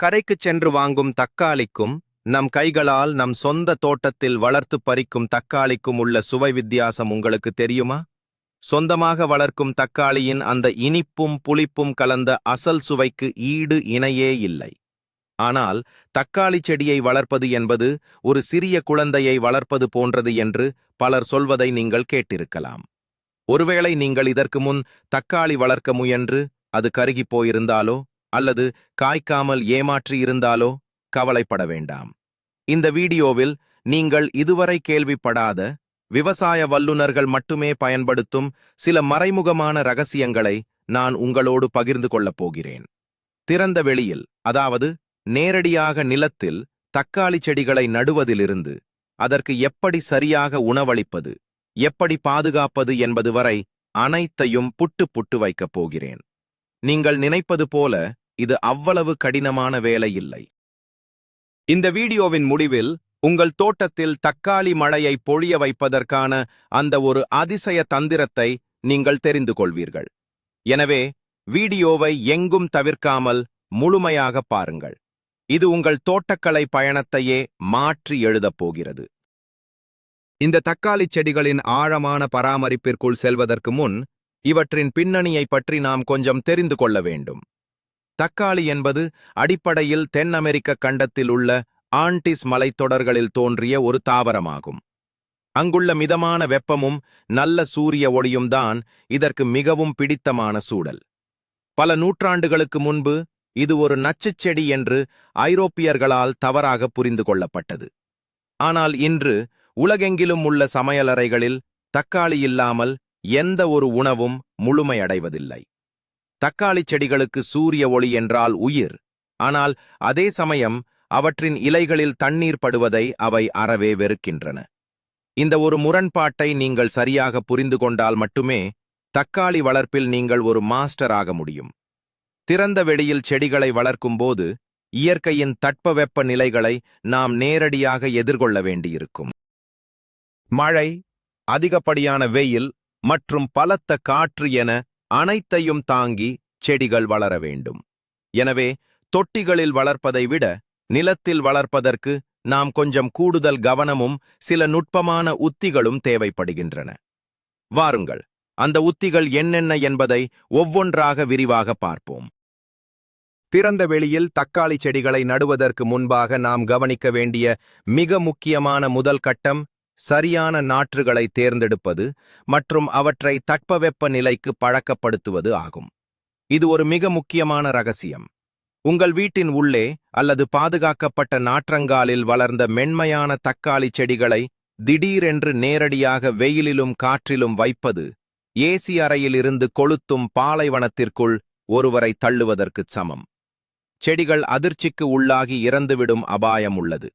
கரைக்குச் சென்று வாங்கும் தக்காளிக்கும் நம் கைகளால் நம் சொந்த தோட்டத்தில் வளர்த்து பறிக்கும் தக்காளிக்கும் உள்ள சுவை வித்தியாசம் உங்களுக்கு தெரியுமா? சொந்தமாக வளர்க்கும் தக்காளியின் அந்த இனிப்பும் புளிப்பும் கலந்த அசல் சுவைக்கு ஈடு இணையே இல்லை. ஆனால் தக்காளி செடியை வளர்ப்பது என்பது ஒரு சிறிய குழந்தையை வளர்ப்பது போன்றது என்று பலர் சொல்வதை நீங்கள் கேட்டிருக்கலாம். ஒருவேளை நீங்கள் இதற்கு முன் தக்காளி வளர்க்க முயன்று அது கருகிப் போயிருந்தாலோ அல்லது காய்க்காமல் ஏமாற்றி இருந்தாலோ கவலைப்பட வேண்டாம். இந்த வீடியோவில் நீங்கள் இதுவரை கேள்விப்படாத, விவசாய வல்லுநர்கள் மட்டுமே பயன்படுத்தும் சில மறைமுகமான ரகசியங்களை நான் உங்களோடு பகிர்ந்து கொள்ளப் போகிறேன். திறந்த வெளியில், அதாவது நேரடியாக நிலத்தில் தக்காளி செடிகளை நடுவதிலிருந்து அதற்கு எப்படி சரியாக உணவளிப்பது, எப்படி பாதுகாப்பது என்பது வரை அனைத்தையும் புட்டு புட்டு வைக்கப் போகிறேன். நீங்கள் நினைப்பது போல இது அவ்வளவு கடினமான வேலை இல்லை. இந்த வீடியோவின் முடிவில் உங்கள் தோட்டத்தில் தக்காளி மழையை பொழிய வைப்பதற்கான அந்த ஒரு அதிசய தந்திரத்தை நீங்கள் தெரிந்து கொள்வீர்கள். எனவே வீடியோவை எங்கும் தவிர்க்காமல் முழுமையாக பாருங்கள். இது உங்கள் தோட்டக்கலை பயணத்தையே மாற்றி எழுதப் போகிறது. இந்த தக்காளி செடிகளின் ஆழமான பராமரிப்பிற்குள் செல்வதற்கு முன் இவற்றின் பின்னணியை பற்றி நாம் கொஞ்சம் தெரிந்து கொள்ள வேண்டும். தக்காளி என்பது அடிப்படையில் தென் அமெரிக்க கண்டத்தில் உள்ள ஆண்டிஸ் மலைத்தொடர்களில் தோன்றிய ஒரு தாவரமாகும். அங்குள்ள மிதமான வெப்பமும் நல்ல சூரிய ஒளியும் தான் இதற்கு மிகவும் பிடித்தமான சூழல். பல நூற்றாண்டுகளுக்கு முன்பு இது ஒரு நச்சுச் செடி என்று ஐரோப்பியர்களால் தவறாக புரிந்து கொள்ளப்பட்டது. ஆனால் இன்று உலகெங்கிலும் உள்ள சமையலறைகளில் தக்காளி இல்லாமல் எந்த ஒரு உணவும் முழுமையடைவதில்லை. தக்காளி செடிகளுக்கு சூரிய ஒளி என்றால் உயிர். ஆனால் அதே சமயம் அவற்றின் இலைகளில் தண்ணீர் படுவதை அவை அறவே வெறுக்கின்றன. இந்த ஒரு முரண்பாட்டை நீங்கள் சரியாக புரிந்து கொண்டால் மட்டுமே தக்காளி வளர்ப்பில் நீங்கள் ஒரு மாஸ்டர் ஆக முடியும். திறந்த வெளியில் செடிகளை வளர்க்கும்போது இயற்கையின் தட்பவெப்ப நிலைகளை நாம் நேரடியாக எதிர்கொள்ள வேண்டியிருக்கும். மழை, அதிகப்படியான வெயில் மற்றும் பலத்த காற்று என அனைத்தையும் தாங்கி செடிகள் வளர வேண்டும். எனவே தொட்டிகளில் வளர்ப்பதை விட நிலத்தில் வளர்ப்பதற்கு நாம் கொஞ்சம் கூடுதல் கவனமும் சில நுட்பமான உத்திகளும் தேவைப்படுகின்றன. வாருங்கள், அந்த உத்திகள் என்னென்ன என்பதை ஒவ்வொன்றாக விரிவாக பார்ப்போம். திறந்த வெளியில் தக்காளி செடிகளை நடுவதற்கு முன்பாக நாம் கவனிக்க வேண்டிய மிக முக்கியமான முதல் கட்டம் சரியான நாற்றுகளை தேர்ந்தெடுப்பது மற்றும் அவற்றை தட்பவெப்ப நிலைக்கு பழக்கப்படுத்துவது ஆகும். இது ஒரு மிக முக்கியமான ரகசியம். உங்கள் வீட்டின் உள்ளே அல்லது பாதுகாக்கப்பட்ட நாற்றங்காலில் வளர்ந்த மென்மையான தக்காளி செடிகளை திடீரென்று நேரடியாக வெயிலிலும் காற்றிலும் வைப்பது ஏசி அறையிலிருந்து கொளுத்தும் பாலைவனத்திற்குள் ஒருவரை தள்ளுவதற்குச் சமம். செடிகள் அதிர்ச்சிக்கு உள்ளாகி இறந்துவிடும் அபாயம் உள்ளது.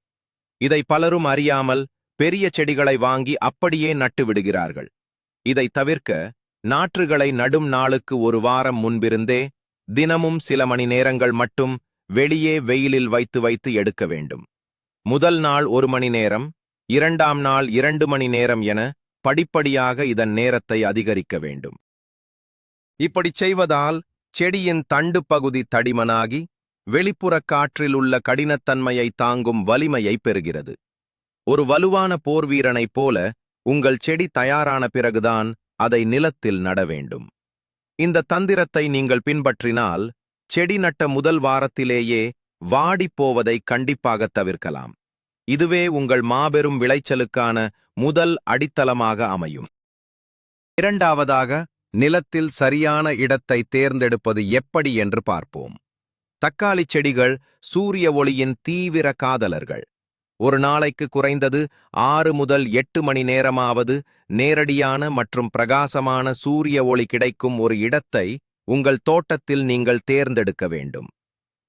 இதை பலரும் அறியாமல் பெரிய செடிகளை வாங்கி அப்படியே நட்டு விடுகிறார்கள். இதை தவிர்க்க நாற்றுகளை நடும் நாளுக்கு ஒரு வாரம் முன்பிருந்தே தினமும் சில மணி நேரங்கள் மட்டும் வெளியே வெயிலில் வைத்து வைத்து எடுக்க வேண்டும். முதல் நாள் 1 மணி நேரம், 2ஆம் நாள் 2 மணி நேரம் என படிப்படியாக இதன் நேரத்தை அதிகரிக்க வேண்டும். இப்படிச் செய்வதால் செடியின் தண்டு பகுதி தடிமனாகி வெளிப்புற காற்றில் உள்ள கடினத்தன்மையை தாங்கும் வலிமையை பெறுகிறது. ஒரு வலுவான போர்வீரனைப் போல உங்கள் செடி தயாரான பிறகுதான் அதை நிலத்தில் நட வேண்டும். இந்த தந்திரத்தை நீங்கள் பின்பற்றினால் செடி நட்ட முதல் வாரத்திலேயே வாடிப்போவதை கண்டிப்பாக தவிர்க்கலாம். இதுவே உங்கள் மாபெரும் விளைச்சலுக்கான முதல் அடித்தளமாக அமையும். இரண்டாவதாக, நிலத்தில் சரியான இடத்தை தேர்ந்தெடுப்பது எப்படி என்று பார்ப்போம். தக்காளி செடிகள் சூரிய ஒளியின் தீவிர காதலர்கள். ஒரு நாளைக்கு குறைந்தது 6 முதல் 8 மணி நேரமாவது நேரடியான மற்றும் பிரகாசமான சூரிய ஒளி கிடைக்கும் ஒரு இடத்தை உங்கள் தோட்டத்தில் நீங்கள் தேர்ந்தெடுக்க வேண்டும்.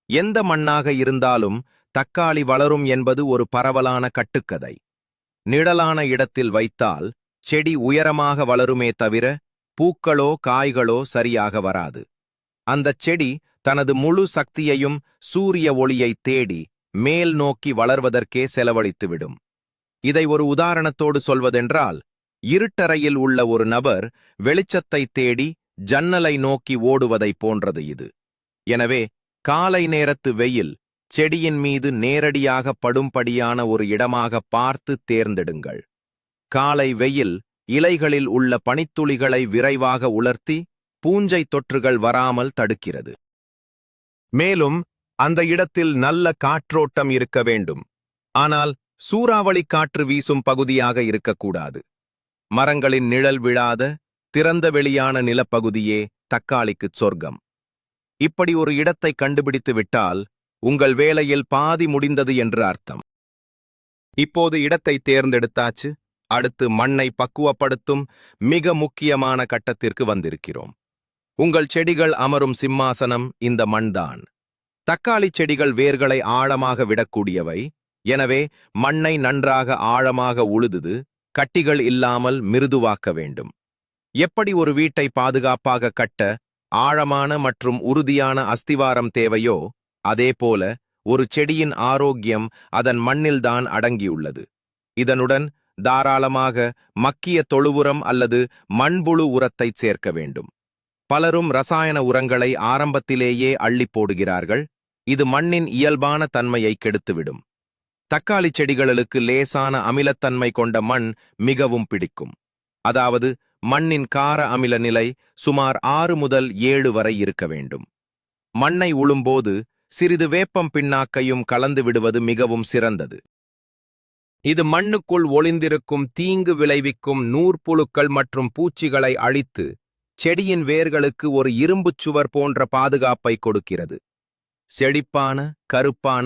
எந்த மண்ணாக இருந்தாலும் தக்காளி வளரும் என்பது ஒரு பரவலான கட்டுக்கதை. நிழலான இடத்தில் வைத்தால் செடி உயரமாக வளருமே தவிர பூக்களோ காய்களோ சரியாக வராது. அந்தச் செடி தனது முழு சக்தியையும் சூரிய ஒளியை தேடி மேல் நோக்கி வளர்வதற்கே செலவழித்துவிடும். இதை ஒரு உதாரணத்தோடு சொல்வதென்றால், இருட்டறையில் உள்ள ஒரு நபர் வெளிச்சத்தை தேடி ஜன்னலை நோக்கி ஓடுவதை போன்றது இது. எனவே காலை நேரத்து வெயில் செடியின் மீது நேரடியாக படும்படியான ஒரு இடமாக பார்த்து தேர்ந்தெடுங்கள். காலை வெயில் இலைகளில் உள்ள பனித்துளிகளை விரைவாக உலர்த்தி பூஞ்சை தொற்றுகள் வராமல் தடுக்கிறது. மேலும் அந்த இடத்தில் நல்ல காற்றோட்டம் இருக்க வேண்டும். ஆனால் சூறாவளி காற்று வீசும் பகுதியாக இருக்கக்கூடாது. மரங்களின் நிழல் விழாத திறந்த வெளியான நிலப்பகுதியே தக்காளிக்குச் சொர்க்கம். இப்படி ஒரு இடத்தை கண்டுபிடித்து விட்டால் உங்கள் வேலையில் பாதி முடிந்தது என்று அர்த்தம். இப்போது இடத்தை தேர்ந்தெடுத்தாச்சு. அடுத்து மண்ணை பக்குவப்படுத்தும் மிக முக்கியமான கட்டத்திற்கு வந்திருக்கிறோம். உங்கள் செடிகள் அமரும் சிம்மாசனம் இந்த மண்தான். தக்காளி செடிகள் வேர்களை ஆழமாக விடக்கூடியவை. எனவே மண்ணை நன்றாக ஆழமாக உழுது கட்டிகள் இல்லாமல் மிருதுவாக்க வேண்டும். எப்படி ஒரு வீட்டை பாதுகாப்பாக கட்ட ஆழமான மற்றும் உறுதியான அஸ்திவாரம் தேவையோ அதேபோல ஒரு செடியின் ஆரோக்கியம் அதன் மண்ணில்தான் அடங்கியுள்ளது. இதனுடன் தாராளமாக மக்கிய தொழுவுரம் அல்லது மண்புழு உரத்தைச் சேர்க்க வேண்டும். பலரும் ரசாயன உரங்களை ஆரம்பத்திலேயே அள்ளிப் போடுகிறார்கள். இது மண்ணின் இயல்பான தன்மையை கெடுத்துவிடும். தக்காளி செடிகளுக்கு லேசான அமிலத்தன்மை கொண்ட மண் மிகவும் பிடிக்கும். அதாவது மண்ணின் கார அமில நிலை சுமார் 6 முதல் 7 வரை இருக்க வேண்டும். மண்ணை உழும்போது சிறிது வேப்பம் பிண்ணாக்கையும் கலந்து விடுவது மிகவும் சிறந்தது. இது மண்ணுக்குள் ஒளிந்திருக்கும் தீங்கு விளைவிக்கும் நூற்புழுக்கள் மற்றும் பூச்சிகளை அழித்து செடியின் வேர்களுக்கு ஒரு இரும்புச் சுவர் போன்ற பாதுகாப்பை கொடுக்கிறது. செழிப்பான, கருப்பான,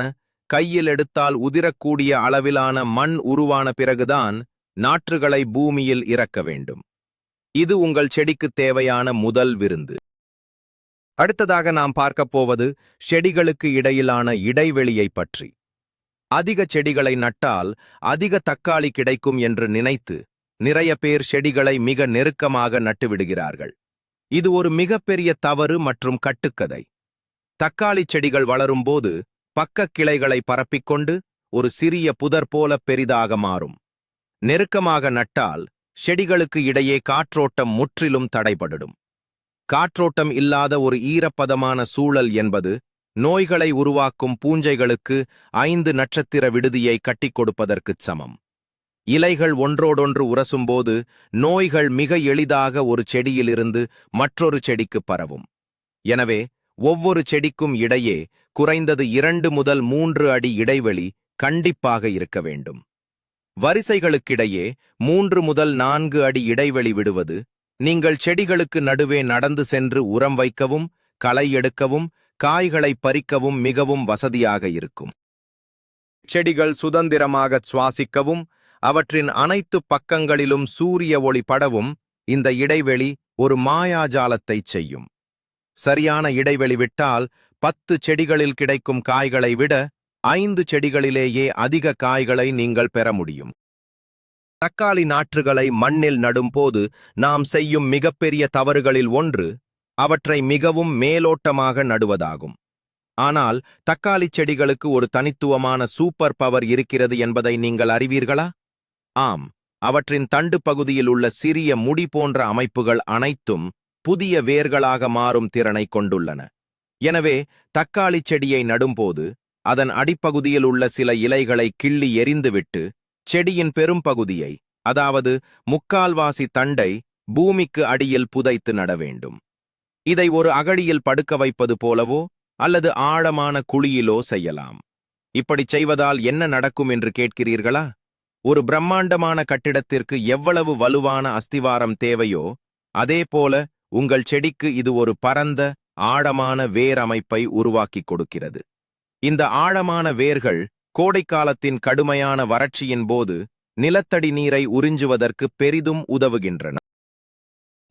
கையில் எடுத்தால் உதிரக்கூடிய அளவிலான மண் உருவான பிறகுதான் நாற்றுகளை பூமியில் இறக்க வேண்டும். இது உங்கள் செடிக்கு தேவையான முதல் விருந்து. அடுத்ததாக நாம் பார்க்கப் போவது செடிகளுக்கு இடையிலான இடைவெளியை பற்றி. அதிக செடிகளை நட்டால் அதிக தக்காளி கிடைக்கும் என்று நினைத்து நிறைய பேர் செடிகளை மிக நெருக்கமாக நட்டுவிடுகிறார்கள். இது ஒரு மிகப்பெரிய தவறு மற்றும் கட்டுக்கதை. தக்காளி செடிகள் வளரும்போது பக்க கிளைகளை பரப்பிக்கொண்டு ஒரு சிறிய புதர் போல பெரிதாக மாறும். நெருக்கமாக நட்டால் செடிகளுக்கு இடையே காற்றோட்டம் முற்றிலும் தடைபடும். காற்றோட்டம் இல்லாத ஒரு ஈரப்பதமான சூழல் என்பது நோய்களை உருவாக்கும் பூஞ்சைகளுக்கு 5 நட்சத்திர விடுதியை கட்டிக் கொடுப்பதற்குச் சமம். இலைகள் ஒன்றோடொன்று உரசும்போது நோய்கள் மிக எளிதாக ஒரு செடியிலிருந்து மற்றொரு செடிக்கு பரவும். எனவே ஒவ்வொரு செடிக்கும் இடையே குறைந்தது 2 முதல் 3 அடி இடைவெளி கண்டிப்பாக இருக்க வேண்டும். வரிசைகளுக்கிடையே 3 முதல் 4 அடி இடைவெளி விடுவது நீங்கள் செடிகளுக்கு நடுவே நடந்து சென்று உரம் வைக்கவும், களை எடுக்கவும், காய்களை பறிக்கவும் மிகவும் வசதியாக இருக்கும். செடிகள் சுதந்திரமாக சுவாசிக்கவும் அவற்றின் அனைத்து பக்கங்களிலும் சூரிய ஒளி படவும் இந்த இடைவெளி ஒரு மாயாஜாலத்தைச் செய்யும். சரியான இடைவெளி விட்டால் 10 செடிகளில் கிடைக்கும் காய்களை விட 5 செடிகளிலேயே அதிக காய்களை நீங்கள் பெற முடியும். தக்காளி நாற்றுகளை மண்ணில் நடும்போது நாம் செய்யும் மிகப்பெரிய தவறுகளில் ஒன்று அவற்றை மிகவும் மேலோட்டமாக நடுவதாகும். ஆனால் தக்காளி செடிகளுக்கு ஒரு தனித்துவமான சூப்பர் பவர் இருக்கிறது என்பதை நீங்கள் அறிவீர்களா? ஆம், அவற்றின் தண்டு பகுதியில் உள்ள சிறிய முடி போன்ற அமைப்புகள் அனைத்தும் புதிய வேர்களாக மாறும் திறனை கொண்டுள்ளன. எனவே தக்காளி செடியை நடும்போது அதன் அடிப்பகுதியில் உள்ள சில இலைகளை கிள்ளி எறிந்துவிட்டு செடியின் பெரும்பகுதியை, அதாவது முக்கால்வாசி தண்டை பூமிக்கு அடியில் புதைத்து நட வேண்டும். இதை ஒரு அகழியில் படுக்க வைப்பது போலவோ அல்லது ஆழமான குழியிலோ செய்யலாம். இப்படி செய்வதால் என்ன நடக்கும் என்று கேட்கிறீர்களா? ஒரு பிரம்மாண்டமான கட்டிடத்திற்கு எவ்வளவு வலுவான அஸ்திவாரம் தேவையோ அதேபோல உங்கள் செடிக்கு இது ஒரு பரந்த ஆழமான வேர் அமைப்பை உருவாக்கிக் கொடுக்கிறது. இந்த ஆழமான வேர்கள் கோடைக்காலத்தின் கடுமையான வறட்சியின் போது நிலத்தடி நீரை உறிஞ்சுவதற்கு பெரிதும் உதவுகின்றன.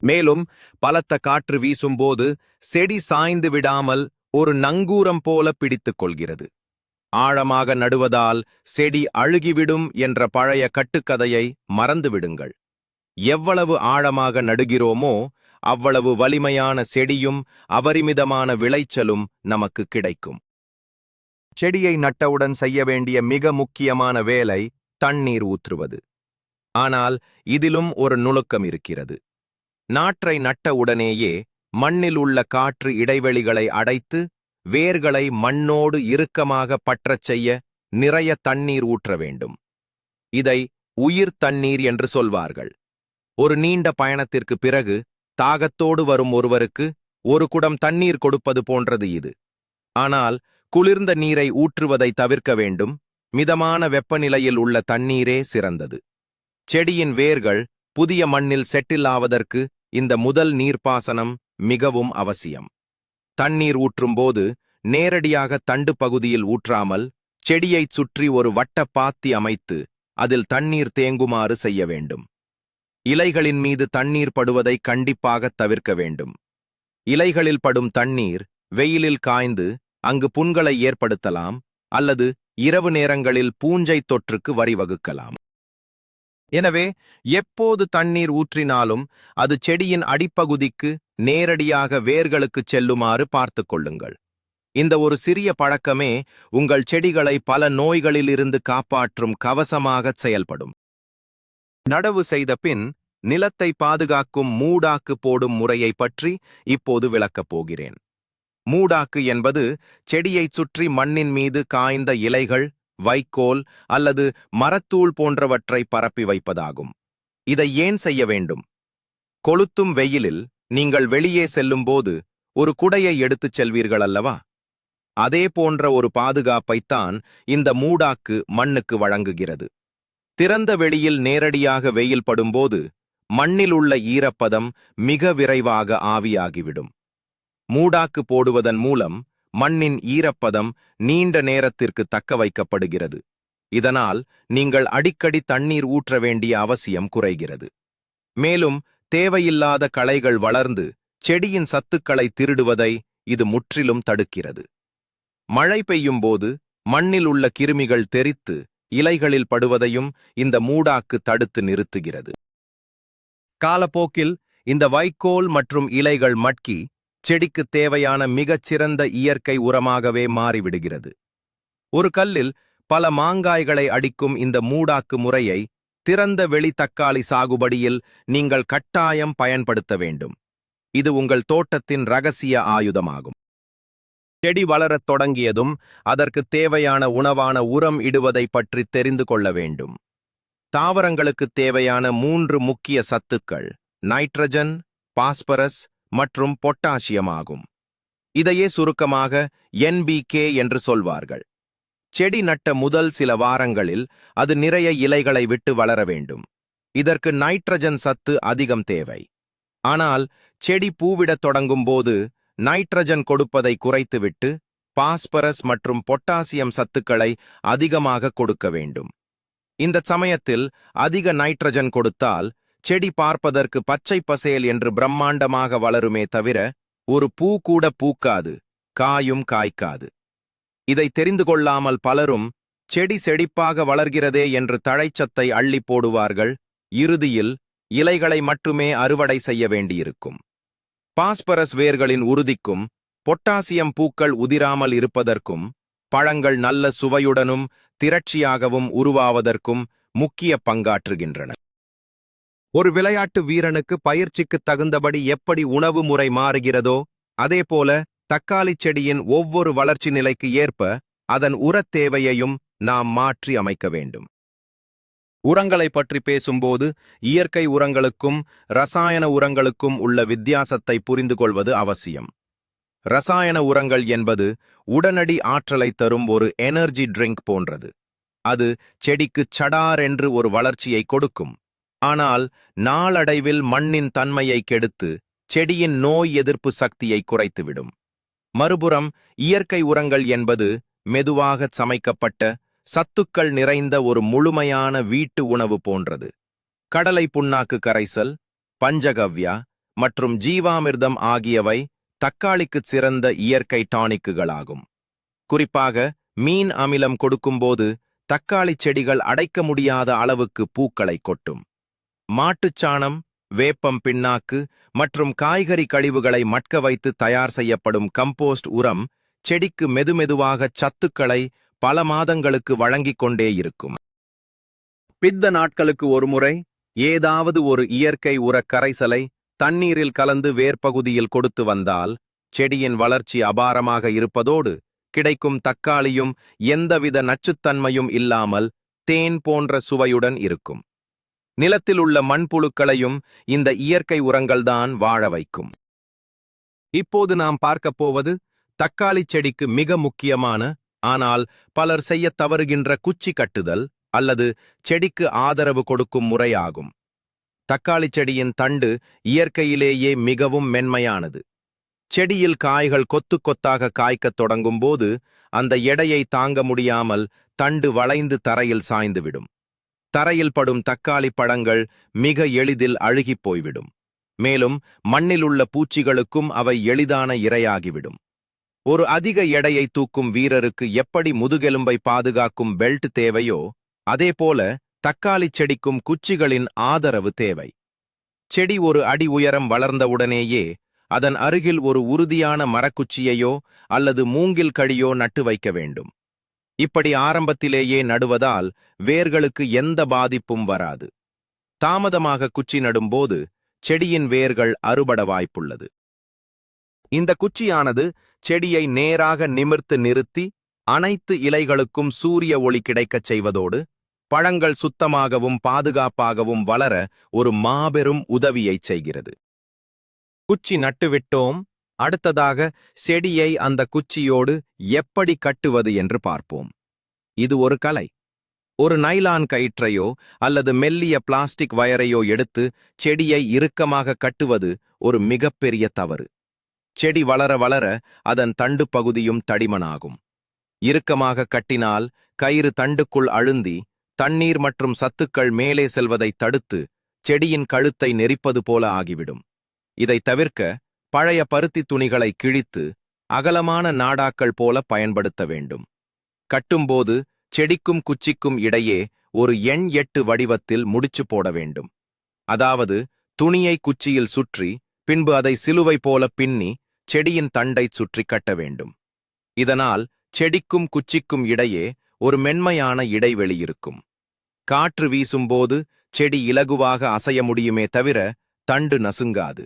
மேலும் பலத்த காற்று வீசும்போது செடி சாய்ந்து விடாமல் ஒரு நங்கூரம் போல பிடித்துக் கொள்கிறது. ஆழமாக நடுவதால் செடி அழுகிவிடும் என்ற பழைய கட்டுக்கதையை மறந்துவிடுங்கள். எவ்வளவு ஆழமாக நடுகிறோமோ அவ்வளவு வலிமையான செடியும் அபரிமிதமான விளைச்சலும் நமக்கு கிடைக்கும். செடியை நட்டவுடன் செய்ய வேண்டிய மிக முக்கியமான வேலை தண்ணீர் ஊற்றுவது. ஆனால் இதிலும் ஒரு நுணுக்கம் இருக்கிறது. நாற்றை நட்ட உடனேயே மண்ணில் உள்ள காற்று இடைவெளிகளை அடைத்து வேர்களை மண்ணோடு இறுக்கமாக பற்றச் செய்ய நிறைய தண்ணீர் ஊற்ற வேண்டும். இதை உயிர் தண்ணீர் என்று சொல்வார்கள். ஒரு நீண்ட பயணத்திற்கு பிறகு தாகத்தோடு வரும் ஒருவருக்கு ஒரு குடம் தண்ணீர் கொடுப்பது போன்றது இது. ஆனால் குளிர்ந்த நீரை ஊற்றுவதை தவிர்க்க வேண்டும். மிதமான வெப்பநிலையில் உள்ள தண்ணீரே சிறந்தது. செடியின் வேர்கள் புதிய மண்ணில் செட்டில் ஆவதற்கு இந்த முதல் நீர்ப்பாசனம் மிகவும் அவசியம். தண்ணீர் ஊற்றும்போது நேரடியாக தண்டு பகுதியில் ஊற்றாமல் செடியைச் சுற்றி ஒரு வட்ட பாத்தி அமைத்து அதில் தண்ணீர் தேங்குமாறு செய்ய வேண்டும். இலைகளின் மீது தண்ணீர் படுவதை கண்டிப்பாக தவிர்க்க வேண்டும். இலைகளில் படும் தண்ணீர் வெயிலில் காய்ந்து அங்கு புண்களை ஏற்படுத்தலாம் அல்லது இரவு நேரங்களில் பூஞ்சை தொற்றுக்கு வழிவகுக்கலாம். எனவே எப்போது தண்ணீர் ஊற்றினாலும் அது செடியின் அடிப்பகுதிக்கு நேரடியாக வேர்களுக்குச் செல்லுமாறு பார்த்துக் கொள்ளுங்கள். இந்த ஒரு சிறிய பழக்கமே உங்கள் செடிகளை பல நோய்களிலிருந்து காப்பாற்றும் கவசமாகச் செயல்படும். நடவு செய்த பின் நிலத்தை பாதுகாக்கும் மூடாக்கு போடும் முறையை பற்றி இப்போது விளக்கப் போகிறேன். மூடாக்கு என்பது செடியைச் சுற்றி மண்ணின் மீது காய்ந்த இலைகள், வைக்கோல் அல்லது மரத்தூள் போன்றவற்றை பரப்பி வைப்பதாகும். இதை ஏன் செய்ய வேண்டும்? கொளுத்தும் வெயிலில் நீங்கள் வெளியே செல்லும்போது ஒரு குடையை எடுத்துச் செல்வீர்கள் அல்லவா? அதே போன்ற ஒரு பாதுகாப்பைத்தான் இந்த மூடாக்கு மண்ணுக்கு வழங்குகிறது. திறந்த வெளியில் நேரடியாக வெயில் படும்போது மண்ணில் உள்ள ஈரப்பதம் மிக விரைவாக ஆவியாகிவிடும். மூடாக்கு போடுவதன் மூலம் மண்ணின் ஈரப்பதம் நீண்ட நேரத்திற்கு தக்க வைக்கப்படுகிறது. இதனால் நீங்கள் அடிக்கடி தண்ணீர் ஊற்ற வேண்டிய அவசியம் குறைகிறது. மேலும் தேவையில்லாத களைகள் வளர்ந்து செடியின் சத்துக்களை திருடுவதை இது முற்றிலும் தடுக்கிறது. மழை பெய்யும்போது மண்ணில் உள்ள கிருமிகள் தெறித்து இலைகளில் படுவதையும் இந்த மூடாக்கு தடுத்து நிறுத்துகிறது. காலப்போக்கில் இந்த வைக்கோல் மற்றும் இலைகள் மட்கி செடிக்கு தேவையான மிகச்சிறந்த இயற்கை உரமாகவே மாறிவிடுகிறது. ஒரு கல்லில் பல மாங்காய்களை அடிக்கும் இந்த மூடாக்கு முறையை திறந்த வெளி தக்காளி சாகுபடியில் நீங்கள் கட்டாயம் பயன்படுத்த வேண்டும். இது உங்கள் தோட்டத்தின் இரகசிய ஆயுதமாகும். செடி வளரத் தொடங்கியதும் அதற்கு தேவையான உணவான உரம் இடுவதை பற்றி தெரிந்து கொள்ள வேண்டும். தாவரங்களுக்கு தேவையான 3 முக்கிய சத்துக்கள் நைட்ரஜன், பாஸ்பரஸ் மற்றும் பொட்டாசியம் ஆகும். இதையே சுருக்கமாக NPK என்று சொல்வார்கள். செடி நட்ட முதல் சில வாரங்களில் அது நிறைய இலைகளை விட்டு வளர வேண்டும். இதற்கு நைட்ரஜன் சத்து அதிகம் தேவை. ஆனால் செடி பூவிடத் தொடங்கும் போது நைட்ரஜன் கொடுப்பதை குறைத்துவிட்டு பாஸ்பரஸ் மற்றும் பொட்டாசியம் சத்துக்களை அதிகமாக கொடுக்க வேண்டும். இந்த சமயத்தில் அதிக நைட்ரஜன் கொடுத்தால் செடி பார்ப்பதற்கு பச்சை பசேல் என்று பிரம்மாண்டமாக வளருமே தவிர ஒரு பூ கூட பூக்காது, காயும் காய்க்காது. இதை தெரிந்து கொள்ளாமல் பலரும் செடி செழிப்பாக வளர்கிறதே என்று தழைச்சத்தை அள்ளி போடுவார்கள். இறுதியில் இலைகளை மட்டுமே அறுவடை செய்ய வேண்டியிருக்கும். பாஸ்பரஸ் வேர்களின் உறுதிக்கும், பொட்டாசியம் பூக்கள் உதிராமல் இருப்பதற்கும், பழங்கள் நல்ல சுவையுடனும் திரட்சியாகவும் உருவாவதற்கும் முக்கிய பங்காற்றுகின்றன. ஒரு விளையாட்டு வீரனுக்கு பயிற்சிக்கு தகுந்தபடி எப்படி உணவு முறை மாறுகிறதோ அதேபோல தக்காளி செடியின் ஒவ்வொரு வளர்ச்சி நிலைக்கு ஏற்ப அதன் உரத் தேவையையும் நாம் மாற்றி அமைக்க வேண்டும். உரங்களை பற்றி பேசும்போது இயற்கை உரங்களுக்கும் ரசாயன உரங்களுக்கும் உள்ள வித்தியாசத்தை புரிந்து கொள்வது அவசியம். ரசாயன உரங்கள் என்பது உடனடி ஆற்றலை தரும் ஒரு எனர்ஜி ட்ரிங்க் போன்றது. அது செடிக்கு சடார் என்று ஒரு வளர்ச்சியை கொடுக்கும். ஆனால் நாளடைவில் மண்ணின் தன்மையை கெடுத்து செடியின் நோய் எதிர்ப்பு சக்தியை குறைத்துவிடும். மறுபுறம் இயற்கை உரங்கள் என்பது மெதுவாக சமைக்கப்பட்ட சத்துக்கள் நிறைந்த ஒரு முழுமையான வீட்டு உணவு போன்றது. கடலை புண்ணாக்கு கரைசல், பஞ்சகவ்யா மற்றும் ஜீவாமிர்தம் ஆகியவை தக்காளிக்குச் சிறந்த இயற்கை டானிக்குகளாகும். குறிப்பாக மீன் அமிலம் கொடுக்கும்போது தக்காளி செடிகள் அடைக்க முடியாத அளவுக்கு பூக்களை கொட்டும். மாட்டுச்சாணம், வேப்பம் பிண்ணாக்கு மற்றும் காய்கறி கழிவுகளை மட்க வைத்து தயார் செய்யப்படும் கம்போஸ்ட் உரம் செடிக்கு மெதுமெதுவாக சத்துக்களை பல மாதங்களுக்கு வழங்கிக் கொண்டே இருக்கும். பித்த நாட்களுக்கு ஒருமுறை ஏதாவது ஒரு இயற்கை உர கரைசலை தண்ணீரில் கலந்து வேர்பகுதியில் கொடுத்து வந்தால் செடியின் வளர்ச்சி அபாரமாக இருப்பதோடு கிடைக்கும் தக்காளியும் எந்தவித நச்சுத்தன்மையும் இல்லாமல் தேன் போன்ற சுவையுடன் இருக்கும். நிலத்தில் உள்ள மண்புழுக்களையும் இந்த இயற்கை உரங்கள்தான் வாழ வைக்கும். இப்போது நாம் பார்க்கப் போவது தக்காளி செடிக்கு மிக முக்கியமான, ஆனால் பலர் செய்யத் தவறுகின்ற குச்சி கட்டுதல் அல்லது செடிக்கு ஆதரவு கொடுக்கும் முறையாகும். தக்காளி செடியின் தண்டு இயற்கையிலேயே மிகவும் மென்மையானது. செடியில் காய்கள் கொத்து கொத்தாக காய்க்கத் தொடங்கும் போது அந்த எடையை தாங்க முடியாமல் தண்டு வளைந்து தரையில் சாய்ந்துவிடும். தரையில் படும் தக்காளி பழங்கள் மிக எளிதில் அழுகிப் போய்விடும். மேலும் மண்ணில் உள்ள பூச்சிகளுக்கும் அவை எளிதான இரையாகிவிடும். ஒரு அதிக எடையை தூக்கும் வீரருக்கு எப்படி முதுகெலும்பை பாதுகாக்கும் பெல்ட் தேவையோ அதேபோல தக்காளி செடிக்கும் குச்சிகளின் ஆதரவு தேவை. செடி ஒரு அடி உயரம் வளர்ந்தவுடனேயே அதன் அருகில் ஒரு உறுதியான மரக்குச்சியையோ அல்லது மூங்கில் கழியோ நட்டு வைக்க வேண்டும். இப்படி ஆரம்பத்திலேயே நடுவதால் வேர்களுக்கு எந்த பாதிப்பும் வராது. தாமதமாக குச்சி நடும்போது செடியின் வேர்கள் அறுபட வாய்ப்புள்ளது. இந்த குச்சியானது செடியை நேராக நிமிர்த்து நிறுத்தி அனைத்து இலைகளுக்கும் சூரிய ஒளி கிடைக்கச் செய்வதோடு பழங்கள் சுத்தமாகவும் பாதுகாப்பாகவும் வளர ஒரு மாபெரும் உதவியைச் செய்கிறது. குச்சி நட்டுவிட்டோம். அடுத்ததாக செடியை அந்த குச்சியோடு எப்படி கட்டுவது என்று பார்ப்போம். இது ஒரு கலை. ஒரு நைலான் கயிற்றையோ அல்லது மெல்லிய பிளாஸ்டிக் வயரையோ எடுத்து செடியை இறுக்கமாக கட்டுவது ஒரு மிகப்பெரிய தவறு. செடி வளர வளர அதன் தண்டு பகுதியும் தடிமனாகும். இறுக்கமாக கட்டினால் கயிறு தண்டுக்குள் அழுந்தி தண்ணீர் மற்றும் சத்துக்கள் மேலே செல்வதை தடுத்து செடியின் கழுத்தை நெரிப்பது போல ஆகிவிடும். இதை தவிர்க்க பழைய பருத்தி துணிகளை கிழித்து அகலமான நாடாக்கள் போல பயன்படுத்த வேண்டும். கட்டும்போது செடிக்கும் குச்சிக்கும் இடையே ஒரு எண் 8 வடிவத்தில் முடிச்சு போட வேண்டும். அதாவது துணியை குச்சியில் சுற்றி பின்பு அதை சிலுவை போல பின்னி செடியின் தண்டை சுற்றி கட்ட வேண்டும். இதனால் செடிக்கும் குச்சிக்கும் இடையே ஒரு மென்மையான இடைவெளி இருக்கும். காற்று வீசும்போது செடி இலகுவாக அசைய முடியுமே தவிர தண்டு நசுங்காது.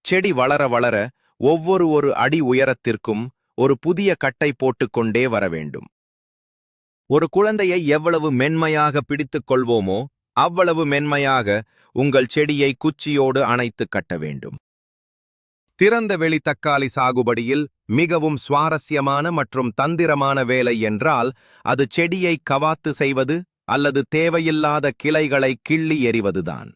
செடி வளர வளர ஒவ்வொரு அடி உயரத்திற்கும் ஒரு புதிய கட்டை போட்டுக்கொண்டே வர வேண்டும். ஒரு குழந்தையை எவ்வளவு மென்மையாக பிடித்துக் கொள்வோமோ அவ்வளவு மென்மையாக உங்கள் செடியை குச்சியோடு அணைத்து கட்ட வேண்டும். திறந்த வெளி தக்காளி சாகுபடியில் மிகவும் சுவாரஸ்யமான மற்றும் தந்திரமான வேலை என்றால் அது செடியை கவாத்து செய்வது அல்லது தேவையில்லாத கிளைகளை கிள்ளி எறிவதுதான்.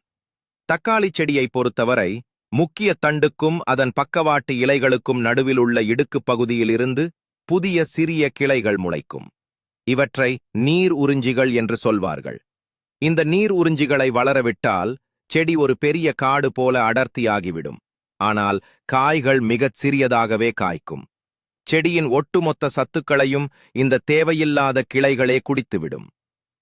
தக்காளி செடியை பொறுத்தவரை முக்கிய தண்டுக்கும் அதன் பக்கவாட்டு இலைகளுக்கும் நடுவில் உள்ள இடுக்கு பகுதியிலிருந்து புதிய சிறிய கிளைகள் முளைக்கும். இவற்றை நீர் உறிஞ்சிகள் என்று சொல்வார்கள். இந்த நீர் உறிஞ்சிகளை வளரவிட்டால் செடி ஒரு பெரிய காடு போல அடர்த்தியாகிவிடும். ஆனால் காய்கள் மிகச் சிறியதாகவே காய்க்கும். செடியின் ஒட்டுமொத்த சத்துக்களையும் இந்த தேவையில்லாத கிளைகளே குடித்துவிடும்.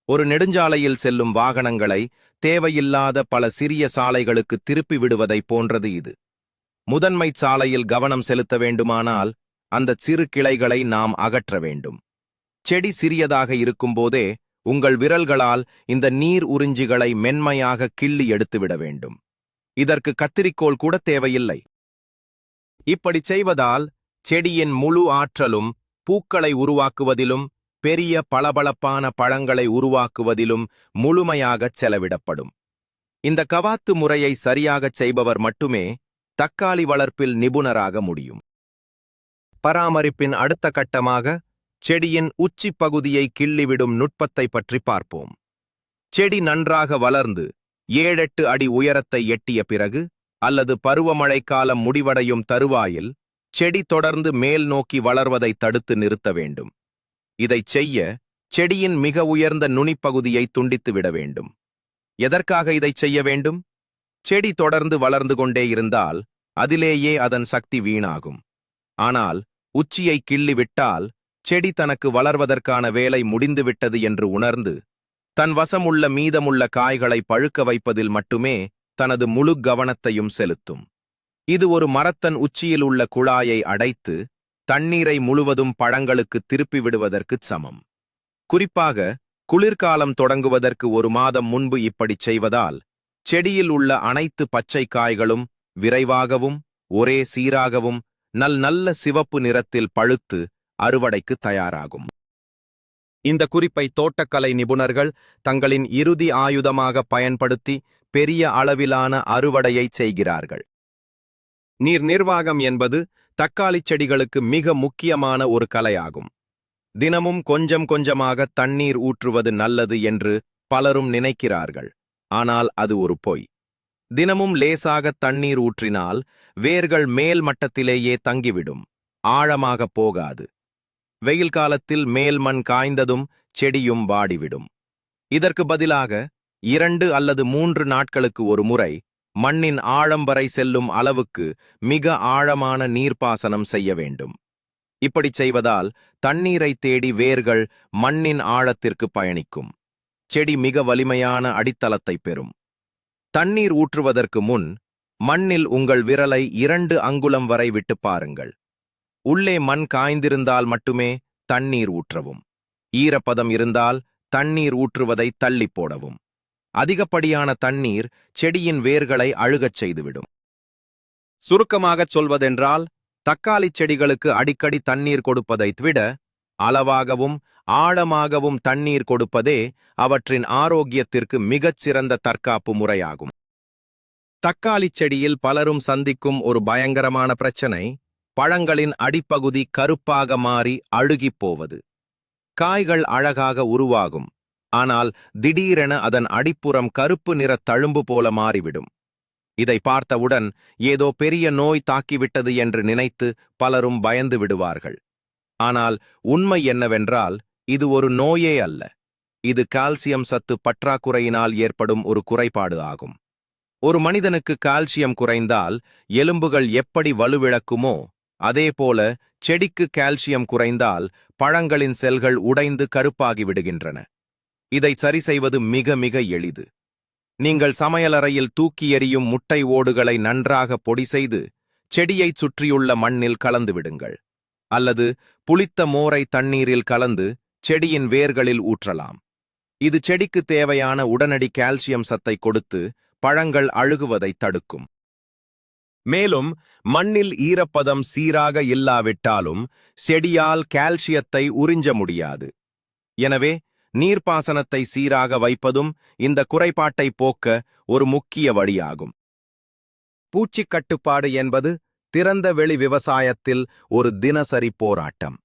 ஒரு நெடுஞ்சாலையில் செல்லும் வாகனங்களை தேவையில்லாத பல சிறிய சாலைகளுக்கு திருப்பி விடுவதை போன்றது இது. முதன்மை சாலையில் கவனம் செலுத்த வேண்டுமானால் அந்த சிறு கிளைகளை நாம் அகற்ற வேண்டும். செடி சிறியதாக இருக்கும்போதே உங்கள் விரல்களால் இந்த நீர் உறிஞ்சிகளை மென்மையாக கிள்ளி எடுத்துவிட வேண்டும். இதற்கு கத்திரிக்கோல் கூட தேவையில்லை. இப்படி செய்வதால் செடியின் முழு ஆற்றலும் பூக்களை உருவாக்குவதிலும் பெரிய பளபளப்பான பழங்களை உருவாக்குவதிலும் முழுமையாகச் செலவிடப்படும். இந்த கவாத்து முறையை சரியாகச் செய்பவர் மட்டுமே தக்காளி வளர்ப்பில் நிபுணராக முடியும். பராமரிப்பின் அடுத்த கட்டமாக செடியின் உச்சி பகுதியை கிள்ளிவிடும் நுட்பத்தை பற்றி பார்ப்போம். செடி நன்றாக வளர்ந்து 7-8 அடி உயரத்தை எட்டிய பிறகு அல்லது பருவமழை காலம் முடிவடையும் தருவாயில் செடி தொடர்ந்து மேல் நோக்கி வளர்வதை தடுத்து நிறுத்த வேண்டும். இதைச் செய்ய செடியின் மிக உயர்ந்த நுனிப்பகுதியை துண்டித்து விட வேண்டும். எதற்காக இதைச் செய்ய வேண்டும்? செடி தொடர்ந்து வளர்ந்து கொண்டே இருந்தால் அதிலேயே அதன் சக்தி வீணாகும். ஆனால் உச்சியை கிள்ளிவிட்டால் செடி தனக்கு வளர்வதற்கான வேலை முடிந்துவிட்டது என்று உணர்ந்து தன் வசமுள்ள மீதமுள்ள காய்களை பழுக்க வைப்பதில் மட்டுமே தனது முழு கவனத்தையும் செலுத்தும். இது ஒரு மரத்தன் உச்சியில் உள்ள குழாயை அடைத்து தண்ணீரை முழுவதும் பழங்களுக்கு திருப்பி விடுவதற்குச் சமம். குறிப்பாக குளிர்காலம் தொடங்குவதற்கு 1 மாதம் முன்பு இப்படிச் செய்வதால் செடியில் உள்ள அனைத்து பச்சை காய்களும் விரைவாகவும் ஒரே சீராகவும் நல்ல சிவப்பு நிறத்தில் பழுத்து அறுவடைக்கு தயாராகும். இந்த குறிப்பை தோட்டக்கலை நிபுணர்கள் தங்களின் இறுதி ஆயுதமாக பயன்படுத்தி பெரிய அளவிலான அறுவடையை செய்கிறார்கள். நீர் நிர்வாகம் என்பது தக்காளி செடிகளுக்கு மிக முக்கியமான ஒரு கலையாகும். தினமும் கொஞ்சம் கொஞ்சமாக தண்ணீர் ஊற்றுவது நல்லது என்று பலரும் நினைக்கிறார்கள். ஆனால் அது ஒரு பொய். தினமும் லேசாக தண்ணீர் ஊற்றினால் வேர்கள் மேல் மட்டத்திலேயே தங்கிவிடும், ஆழமாக போகாது. வெயில் காலத்தில் மேல் மண் காய்ந்ததும் செடியும் வாடிவிடும். இதற்கு பதிலாக 2 அல்லது 3 நாட்களுக்கு ஒரு முறை மண்ணின் ஆழம் வரை செல்லும் அளவுக்கு மிக ஆழமான நீர்ப்பாசனம் செய்ய வேண்டும். இப்படிச் செய்வதால் தண்ணீரை தேடி வேர்கள் மண்ணின் ஆழத்திற்கு பயணிக்கும். செடி மிக வலிமையான அடித்தளத்தை பெறும். தண்ணீர் ஊற்றுவதற்கு முன் மண்ணில் உங்கள் விரலை 2 அங்குலம் வரை விட்டு பாருங்கள். உள்ளே மண் காய்ந்திருந்தால் மட்டுமே தண்ணீர் ஊற்றவும். ஈரப்பதம் இருந்தால் தண்ணீர் ஊற்றுவதை தள்ளி போடவும். அதிகப்படியான தண்ணீர் செடியின் வேர்களை அழுகச் செய்துவிடும். சுருக்கமாகச் சொல்வதென்றால், தக்காளி செடிகளுக்கு அடிக்கடி தண்ணீர் கொடுப்பதைத் விட அளவாகவும் ஆழமாகவும் தண்ணீர் கொடுப்பதே அவற்றின் ஆரோக்கியத்திற்கு மிகச் சிறந்த தற்காப்பு முறையாகும். தக்காளி செடியில் பலரும் சந்திக்கும் ஒரு பயங்கரமான பிரச்சனை, பழங்களின் அடிப்பகுதி கருப்பாக மாறி அழுகிப் போவது. காய்கள் அழகாக உருவாகும், ஆனால் திடீரென அதன் அடிப்புறம் கருப்பு நிற தழும்பு போல மாறிவிடும். இதை பார்த்தவுடன் ஏதோ பெரிய நோய் தாக்கிவிட்டது என்று நினைத்து பலரும் பயந்து விடுவார்கள். ஆனால் உண்மை என்னவென்றால், இது ஒரு நோயே அல்ல. இது கால்சியம் சத்து பற்றாக்குறையினால் ஏற்படும் ஒரு குறைபாடு ஆகும். ஒரு மனிதனுக்கு கால்சியம் குறைந்தால் எலும்புகள் எப்படி வலுவிழக்குமோ, அதேபோல செடிக்கு கால்சியம் குறைந்தால் பழங்களின் செல்கள் உடைந்து கருப்பாகி விடுகின்றன. இதை சரி செய்வது மிக மிக எளிது. நீங்கள் சமையலறையில் தூக்கி எறியும் முட்டை ஓடுகளை நன்றாக பொடி செய்து செடியைச் சுற்றியுள்ள மண்ணில் கலந்து விடுங்கள். அல்லது புளித்த மோரை தண்ணீரில் கலந்து செடியின் வேர்களில் ஊற்றலாம். இது செடிக்கு தேவையான உடனடி கால்சியம் சத்தை கொடுத்து பழங்கள் அழுகுவதை தடுக்கும். மேலும் மண்ணில் ஈரப்பதம் சீராக இல்லாவிட்டாலும் செடியால் கால்சியத்தை உறிஞ்ச முடியாது. எனவே நீர்ப்பாசனத்தை சீராக வைப்பதும் இந்த குறைபாட்டை போக்க ஒரு முக்கிய வழியாகும். பூச்சிக் கட்டுப்பாடு என்பது திறந்த வெளி விவசாயத்தில் ஒரு தினசரி போராட்டம்.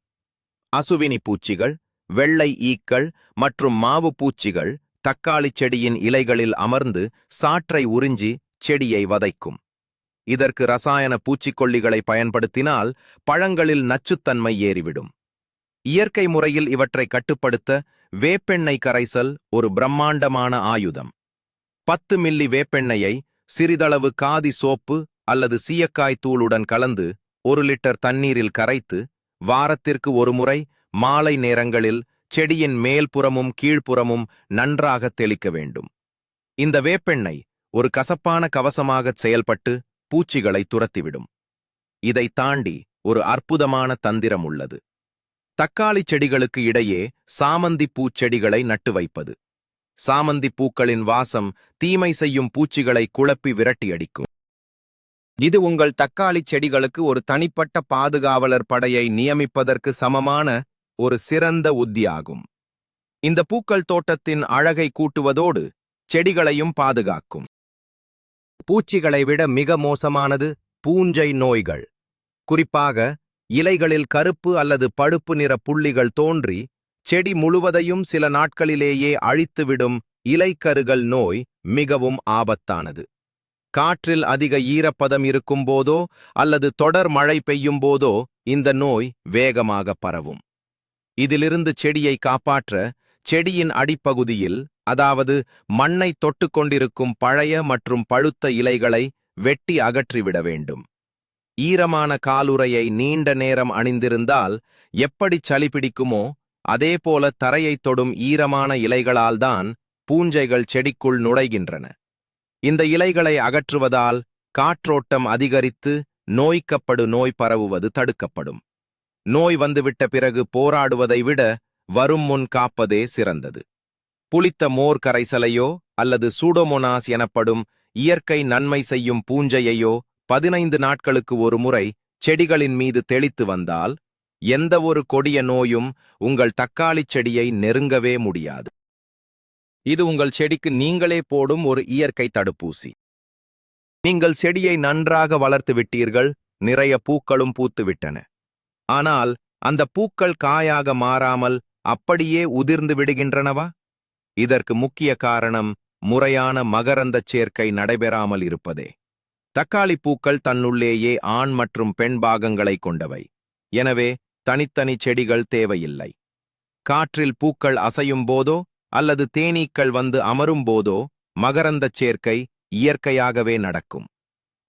அசுவினி பூச்சிகள், வெள்ளை ஈக்கள் மற்றும் மாவு பூச்சிகள் தக்காளி செடியின் இலைகளில் அமர்ந்து சாற்றை உறிஞ்சி செடியை வதைக்கும். இதற்கு ரசாயன பூச்சிக்கொல்லிகளை பயன்படுத்தினால் பழங்களில் நச்சுத்தன்மை ஏறிவிடும். இயற்கை முறையில் இவற்றை கட்டுப்படுத்த வேப்பெண்ணெய் கரைசல் ஒரு பிரம்மாண்டமான ஆயுதம். 10 மில்லி வேப்பெண்ணெயை சிறிதளவு காதி சோப்பு அல்லது சீயக்காய் தூளுடன் கலந்து 1 லிட்டர் தண்ணீரில் கரைத்து வாரத்திற்கு ஒரு முறை மாலை நேரங்களில் செடியின் மேல்புறமும் கீழ்ப்புறமும் நன்றாக தெளிக்க வேண்டும். இந்த வேப்பெண்ணெய் ஒரு கசப்பான கவசமாகச் செயல்பட்டு பூச்சிகளை துரத்திவிடும். இதை தாண்டி ஒரு அற்புதமான தந்திரம் உள்ளது. தக்காளி செடிகளுக்கு இடையே சாமந்தி பூச்செடிகளை நட்டு வைப்பது. சாமந்தி பூக்களின் வாசம் தீமை செய்யும் பூச்சிகளை குழப்பி விரட்டியடிக்கும். இது உங்கள் தக்காளி செடிகளுக்கு ஒரு தனிப்பட்ட பாதுகாவலர் படையை நியமிப்பதற்கு சமமான ஒரு சிறந்த உத்தியாகும். இந்த பூக்கள் தோட்டத்தின் அழகை கூட்டுவதோடு செடிகளையும் பாதுகாக்கும். பூச்சிகளை விட மிக மோசமானது பூஞ்சை நோய்கள். குறிப்பாக இலைகளில் கருப்பு அல்லது பழுப்பு நிற புள்ளிகள் தோன்றி செடி முழுவதையும் சில நாட்களிலேயே அழித்துவிடும் இலைக்கருகள் நோய் மிகவும் ஆபத்தானது. காற்றில் அதிக ஈரப்பதம் இருக்கும் போதோ அல்லது தொடர் மழை பெய்யும் போதோ இந்த நோய் வேகமாக பரவும். இதிலிருந்து செடியை காப்பாற்ற செடியின் அடிப்பகுதியில், அதாவது மண்ணை தொட்டுக்கொண்டிருக்கும் பழைய மற்றும் பழுத்த இலைகளை வெட்டி அகற்றிவிட வேண்டும். ஈரமான காலுறையை நீண்ட நேரம் அணிந்திருந்தால் எப்படி சளி பிடிக்குமோ அதேபோல தரையைத் தொடும் ஈரமான இலைகளால்தான் பூஞ்சைகள் செடிக்குள் நுழைகின்றன. இந்த இலைகளை அகற்றுவதால் காற்றோட்டம் அதிகரித்து நோய்க்கப்படு நோய் பரவுவது தடுக்கப்படும். நோய் வந்துவிட்ட பிறகு போராடுவதை விட வரும் முன் காப்பதே சிறந்தது. புளித்த மோர் கரைசலையோ அல்லது சூடோமோனாஸ் எனப்படும் இயற்கை நன்மை செய்யும் பூஞ்சையையோ 15 நாட்களுக்கு ஒரு முறை செடிகளின் மீது தெளித்து வந்தால் எந்த ஒரு கொடிய நோயும் உங்கள் தக்காளிச் செடியை நெருங்கவே முடியாது. இது உங்கள் செடிக்கு நீங்களே போடும் ஒரு இயற்கை தடுப்பூசி. நீங்கள் செடியை நன்றாக வளர்த்து விட்டீர்கள், நிறைய பூக்களும் பூத்துவிட்டன. ஆனால் அந்த பூக்கள் காயாக மாறாமல் அப்படியே உதிர்ந்து விடுகின்றனவா? இதற்கு முக்கிய காரணம் முறையான மகரந்தச் சேர்க்கை நடைபெறாமல் இருப்பதே. தக்காளி பூக்கள் தன்னுள்ளேயே ஆண் மற்றும் பெண் பாகங்களை கொண்டவை. எனவே தனித்தனி செடிகள் தேவையில்லை. காற்றில் பூக்கள் அசையும் போதோ அல்லது தேனீக்கள் வந்து அமரும் போதோ மகரந்தச் சேர்க்கை இயற்கையாகவே நடக்கும்.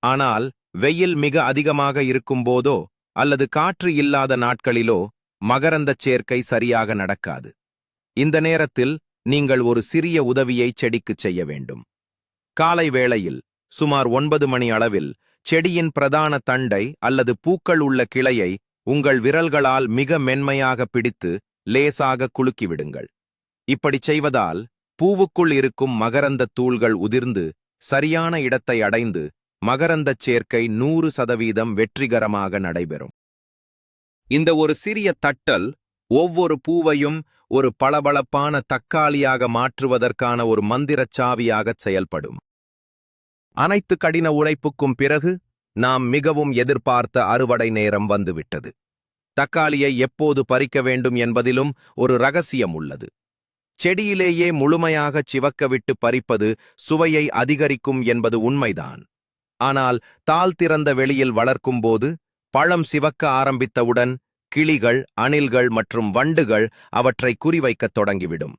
ஆனால் வெயில் மிக அதிகமாக இருக்கும் போதோ அல்லது காற்று இல்லாத நாட்களிலோ மகரந்தச் சேர்க்கை சரியாக நடக்காது. இந்த நேரத்தில் நீங்கள் ஒரு சிறிய உதவியை செடிக்குச் செய்ய வேண்டும். காலை வேளையில் சுமார் 9 மணி அளவில் செடியின் பிரதான தண்டை அல்லது பூக்கள் உள்ள கிளையை உங்கள் விரல்களால் மிக மென்மையாக பிடித்து லேசாக குலுக்கிவிடுங்கள். இப்படிச் செய்வதால் பூவுக்குள் இருக்கும் மகரந்தத் தூள்கள் உதிர்ந்து சரியான இடத்தை அடைந்து மகரந்தச் சேர்க்கை 100% வெற்றிகரமாக நடைபெறும். இந்த ஒரு சிறிய தட்டல் ஒவ்வொரு பூவையும் ஒரு பளபளப்பான தக்காளியாக மாற்றுவதற்கான ஒரு மந்திரச் சாவியாகச் செயல்படும். அனைத்து கடின உழைப்புக்கும் பிறகு நாம் மிகவும் எதிர்பார்த்த அறுவடை நேரம் வந்துவிட்டது. தக்காளியை எப்போது பறிக்க வேண்டும் என்பதிலும் ஒரு ரகசியம் உள்ளது. செடியிலேயே முழுமையாகச் சிவக்கவிட்டு பறிப்பது சுவையை அதிகரிக்கும் என்பது உண்மைதான். ஆனால் தாள் திறந்த வெளியில் வளர்க்கும்போது பழம் சிவக்க ஆரம்பித்தவுடன் கிளிகள், அணில்கள் மற்றும் வண்டுகள் அவற்றை குறிவைக்கத் தொடங்கிவிடும்.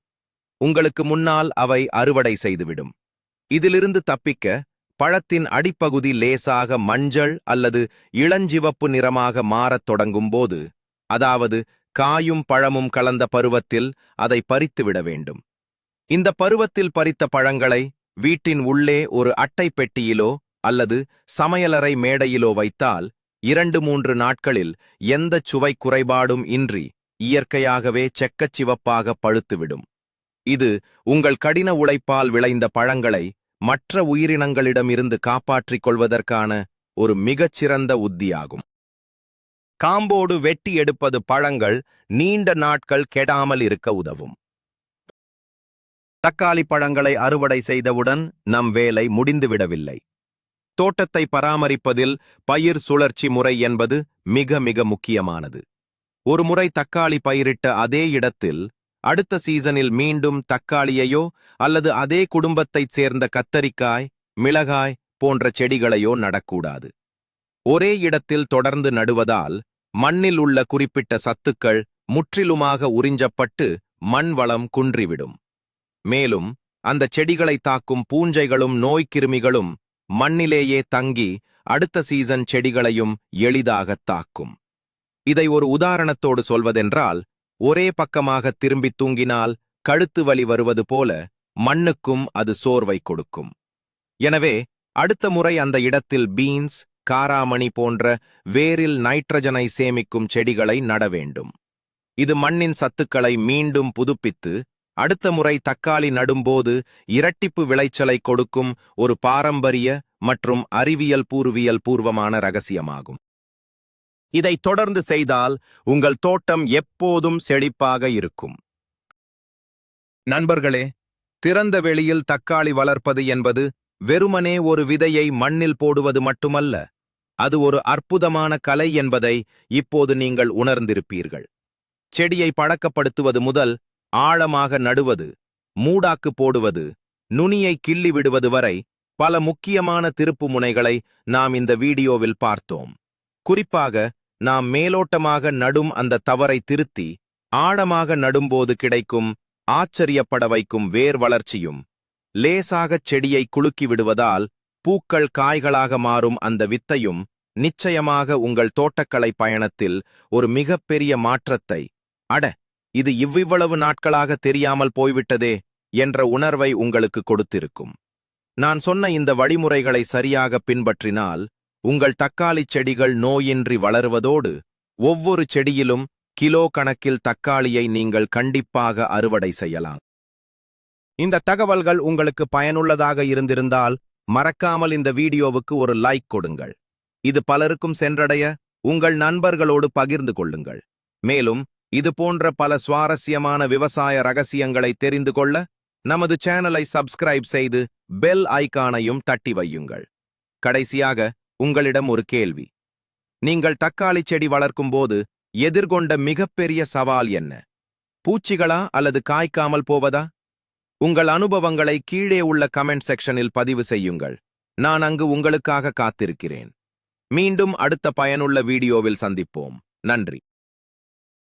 உங்களுக்கு முன்னால் அவை அறுவடை செய்துவிடும். இதிலிருந்து தப்பிக்க பழத்தின் அடிப்பகுதி லேசாக மஞ்சள் அல்லது இளஞ்சிவப்பு நிறமாக மாறத் தொடங்கும்போது, அதாவது காயும் பழமும் கலந்த பருவத்தில் அதை பறித்துவிட வேண்டும். இந்த பருவத்தில் பறித்த பழங்களை வீட்டின் உள்ளே ஒரு அட்டை பெட்டியிலோ அல்லது சமையலறை மேடையிலோ வைத்தால் 2-3 நாட்களில் எந்தச் சுவை குறைபாடும் இன்றி இயற்கையாகவே செக்கச் சிவப்பாக பழுத்துவிடும். இது உங்கள் கடின உழைப்பால் விளைந்த பழங்களை மற்ற உயிரினங்களிடமிருந்து காப்பாற்றிக் கொள்வதற்கான ஒரு மிகச்சிறந்த உத்தியாகும். காம்போடு வெட்டி எடுப்பது பழங்கள் நீண்ட நாட்கள் கெடாமல் இருக்க உதவும். தக்காளி பழங்களை அறுவடை செய்தவுடன் நம் வேலை முடிந்துவிடவில்லை. தோட்டத்தை பராமரிப்பதில் பயிர் சுழற்சி முறை என்பது மிக மிக முக்கியமானது. ஒரு முறை தக்காளி பயிரிட்ட அதே இடத்தில் அடுத்த சீசனில் மீண்டும் தக்காளியையோ அல்லது அதே குடும்பத்தைச் சேர்ந்த கத்தரிக்காய், மிளகாய் போன்ற செடிகளையோ நடக்கூடாது. ஒரே இடத்தில் தொடர்ந்து நடுவதால் மண்ணில் உள்ள குறிப்பிட்ட சத்துக்கள் முற்றிலுமாக உறிஞ்சப்பட்டு மண் வளம் குன்றிவிடும். மேலும் அந்த செடிகளை தாக்கும் பூஞ்சைகளும் நோய்க்கிருமிகளும் மண்ணிலேயே தங்கி அடுத்த சீசன் செடிகளையும் எளிதாகத் தாக்கும். இதை ஒரு உதாரணத்தோடு சொல்வதென்றால், ஒரே பக்கமாக திரும்பித் தூங்கினால் கழுத்து வலி வருவது போல மண்ணுக்கும் அது சோர்வை கொடுக்கும். எனவே அடுத்த முறை அந்த இடத்தில் பீன்ஸ், காராமணி போன்ற வேரில் நைட்ரஜனை சேமிக்கும் செடிகளை நட வேண்டும். இது மண்ணின் சத்துக்களை மீண்டும் புதுப்பித்து அடுத்த முறை தக்காளி நடும்போது இரட்டிப்பு விளைச்சலை கொடுக்கும் ஒரு பாரம்பரிய மற்றும் அறிவியல் பூர்வமான ரகசியமாகும். இதை தொடர்ந்து செய்தால் உங்கள் தோட்டம் எப்போதும் செழிப்பாக இருக்கும். நண்பர்களே, திறந்த வெளியில் தக்காளி வளர்ப்பது என்பது வெறுமனே ஒரு விதையை மண்ணில் போடுவது மட்டுமல்ல, அது ஒரு அற்புதமான கலை என்பதை இப்போது நீங்கள் உணர்ந்திருப்பீர்கள். செடியை பழக்கப்படுத்துவது முதல் ஆழமாக நடுவது, மூடாக்கு போடுவது, நுனியை கிள்ளி விடுவது வரை பல முக்கியமான திருப்பு முனைகளை நாம் இந்த வீடியோவில் பார்த்தோம். குறிப்பாக நாம் மேலோட்டமாக நடும் அந்த தவறை திருத்தி ஆழமாக நடும்போது கிடைக்கும் ஆச்சரியப்பட வைக்கும் வேர் வளர்ச்சியும், லேசாகச் செடியை குலுக்கி விடுவதால் பூக்கள் காய்களாக மாறும் அந்த வித்தையும் நிச்சயமாக உங்கள் தோட்டக்கலை பயணத்தில் ஒரு மிகப்பெரிய மாற்றத்தை, அட இது இவ்வளவு நாட்களாக தெரியாமல் போய்விட்டதே என்ற உணர்வை உங்களுக்கு கொடுத்திருக்கும். நான் சொன்ன இந்த வழிமுறைகளை சரியாக பின்பற்றினால் உங்கள் தக்காளிச் செடிகள் நோயின்றி வளருவதோடு ஒவ்வொரு செடியிலும் கிலோ கணக்கில் தக்காளியை நீங்கள் கண்டிப்பாக அறுவடை செய்யலாம். இந்த தகவல்கள் உங்களுக்கு பயனுள்ளதாக இருந்திருந்தால் மறக்காமல் இந்த வீடியோவுக்கு ஒரு லைக் கொடுங்கள். இது பலருக்கும் சென்றடைய உங்கள் நண்பர்களோடு பகிர்ந்து கொள்ளுங்கள். மேலும் இது போன்ற பல சுவாரஸ்யமான விவசாய ரகசியங்களை தெரிந்து கொள்ள நமது சேனலை சப்ஸ்கிரைப் செய்து பெல் ஐகானையும் தட்டி வையுங்கள். கடைசியாக உங்களிடம் ஒரு கேள்வி. நீங்கள் தக்காளி செடி வளர்க்கும் போது எதிர்கொண்ட மிகப்பெரிய சவால் என்ன? பூச்சிகளா அல்லது காய்க்காமல் போவதா? உங்கள் அனுபவங்களை கீழே உள்ள கமெண்ட் செக்ஷனில் பதிவு செய்யுங்கள். நான் அங்கு உங்களுக்காக காத்திருக்கிறேன். மீண்டும் அடுத்த பயனுள்ள வீடியோவில் சந்திப்போம். நன்றி.